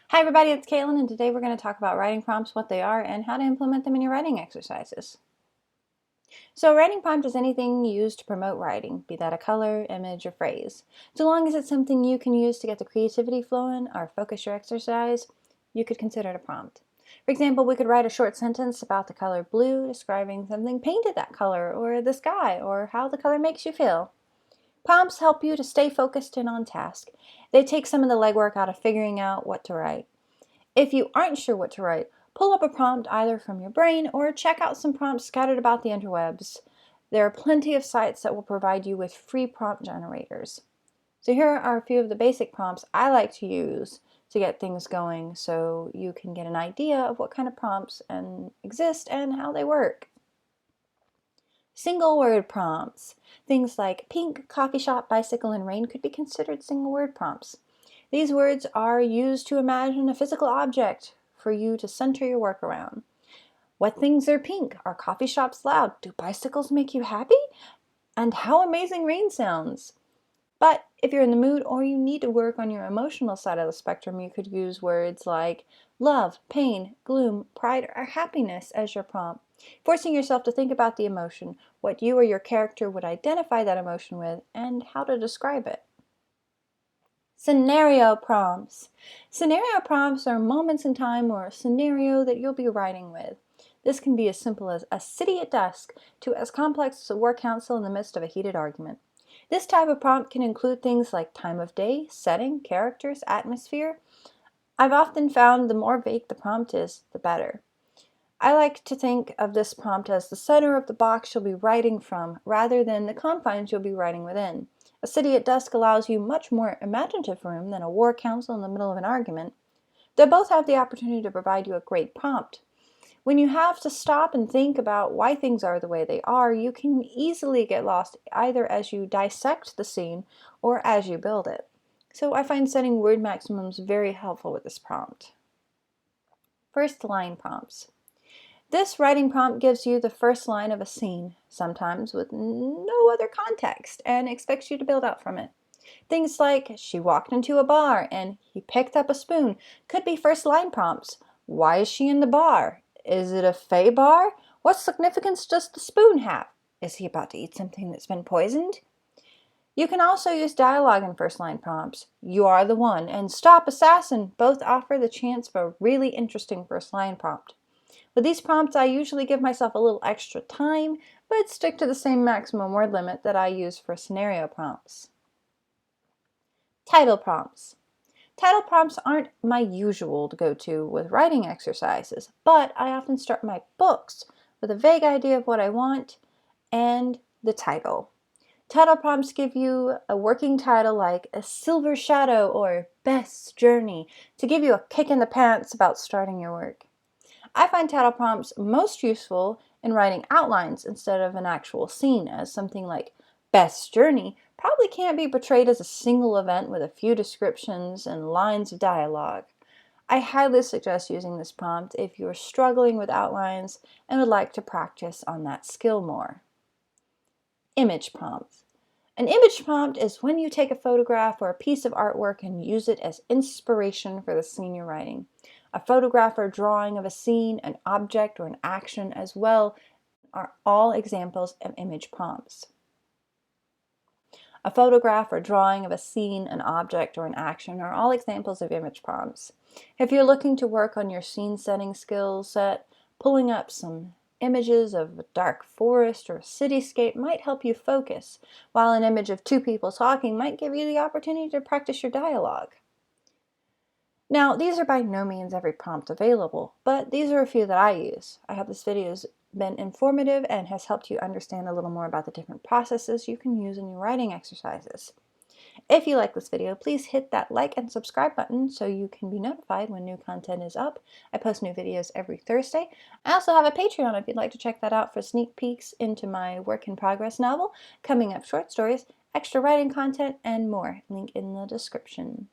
Hi everybody, it's Caitlin, and today we're going to talk about writing prompts, what they are, and how to implement them in your writing exercises. So a writing prompt is anything used to promote writing, be that a color, image, or phrase. So long as it's something you can use to get the creativity flowing or focus your exercise, you could consider it a prompt. For example, we could write a short sentence about the color blue, describing something painted that color, or the sky, or how the color makes you feel. Prompts help you to stay focused and on task. They take some of the legwork out of figuring out what to write. If you aren't sure what to write, pull up a prompt either from your brain or check out some prompts scattered about the interwebs. There are plenty of sites that will provide you with free prompt generators. So here are a few of the basic prompts I like to use to get things going so you can get an idea of what kind of prompts exist and how they work. Single word prompts. Things like pink, coffee shop, bicycle, and rain could be considered single word prompts. These words are used to imagine a physical object for you to center your work around. What things are pink? Are coffee shops loud? Do bicycles make you happy? And how amazing rain sounds. But if you're in the mood or you need to work on your emotional side of the spectrum, you could use words like love, pain, gloom, pride, or happiness as your prompt, forcing yourself to think about the emotion, what you or your character would identify that emotion with, and how to describe it. Scenario prompts. Scenario prompts are moments in time or a scenario that you'll be writing with. This can be as simple as a city at dusk to as complex as a war council in the midst of a heated argument. This type of prompt can include things like time of day, setting, characters, atmosphere. I've often found the more vague the prompt is, the better. I like to think of this prompt as the center of the box you'll be writing from rather than the confines you'll be writing within. A city at dusk allows you much more imaginative room than a war council in the middle of an argument. They both have the opportunity to provide you a great prompt. When you have to stop and think about why things are the way they are, you can easily get lost either as you dissect the scene or as you build it. So I find setting word maximums very helpful with this prompt. First line prompts. This writing prompt gives you the first line of a scene, sometimes with no other context, and expects you to build out from it. Things like, she walked into a bar and he picked up a spoon could be first line prompts. Why is she in the bar? Is it a fey bar? What significance does the spoon have? Is he about to eat something that's been poisoned? You can also use dialogue in first line prompts. You are the one and stop assassin both offer the chance for a really interesting first line prompt. With these prompts, I usually give myself a little extra time, but stick to the same maximum word limit that I use for scenario prompts. Title prompts. Title prompts aren't my usual go-to with writing exercises, but I often start my books with a vague idea of what I want and the title. Title prompts give you a working title like A Silver Shadow or Best Journey to give you a kick in the pants about starting your work. I find title prompts most useful in writing outlines instead of an actual scene, as something like Best Journey probably can't be portrayed as a single event with a few descriptions and lines of dialogue. I highly suggest using this prompt if you're struggling with outlines and would like to practice on that skill more. Image prompts. An image prompt is when you take a photograph or a piece of artwork and use it as inspiration for the scene you're writing. A photograph or drawing of a scene, an object, or an action as well are all examples of image prompts. A photograph or drawing of a scene, an object, or an action are all examples of image prompts. If you're looking to work on your scene setting skill set, pulling up some images of a dark forest or a cityscape might help you focus, while an image of two people talking might give you the opportunity to practice your dialogue. Now, these are by no means every prompt available, but these are a few that I use. I hope this video has been informative and has helped you understand a little more about the different processes you can use in your writing exercises. If you like this video, please hit that like and subscribe button so you can be notified when new content is up. I post new videos every Thursday. I also have a Patreon if you'd like to check that out for sneak peeks into my work in progress novel, coming up short stories, extra writing content, and more. Link in the description.